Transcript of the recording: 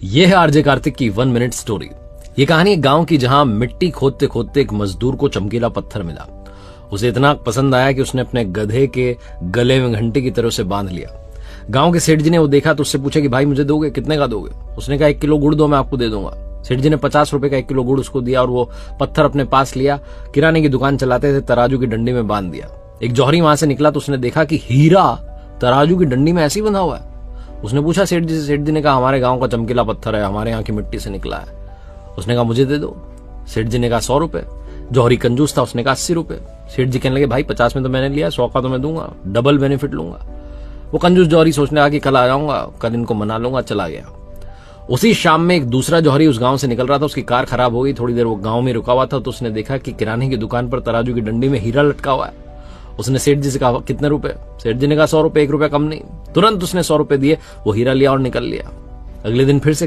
ये है आरजे कार्तिक की 1 मिनट स्टोरी। ये कहानी एक गांव की जहां मिट्टी खोदते खोदते एक मजदूर को चमकीला पत्थर मिला। उसे इतना पसंद आया कि उसने अपने गधे के गले में घंटी की तरह से बांध लिया। गांव के सेठ जी ने वो देखा तो उससे पूछा कि भाई मुझे दोगे, कितने का दोगे? उसने कहा 1 किलो गुड़ दो, मैं आपको दे दूंगा। सेठ जी ने 50 रुपए का 1 किलो गुड़ उसको दिया और वो पत्थर अपने पास लिया। किराने की दुकान चलाते थे, तराजू की डंडी में बांध दिया। एक जौहरी वहां से निकला तो उसने देखा कि हीरा तराजू की डंडी में ऐसे ही बंधा हुआ है। उसने पूछा सेठ जी से। सेठ जी ने कहा हमारे गांव का चमकीला पत्थर है, हमारे यहाँ की मिट्टी से निकला है। उसने कहा मुझे दे दो। सेठ जी ने कहा 100 रुपए। जौहरी कंजूस था, उसने कहा 80 रुपए। सेठ जी कहने लगे भाई 50 में तो मैंने लिया, 100 का तो मैं दूंगा, डबल बेनिफिट लूंगा। वो कंजूस जौहरी सोचने लगा कि कल आ जाऊंगा, कल इनको मना लूंगा। चला गया। उसी शाम में एक दूसरा जौहरी उस गांव से निकल रहा था। उसकी कार खराब हो गई। थोड़ी देर वो गांव में रुका हुआ था तो उसने देखा कि किराने की दुकान पर तराजू की डंडी में हीरा लटका हुआ है। उसने सेठ जी से कहा कितने रुपए? सेठ जी ने कहा 100 रुपए, 1 रुपया कम नहीं। तुरंत उसने 100 रुपए दिए, वो हीरा लिया और निकल लिया। अगले दिन फिर से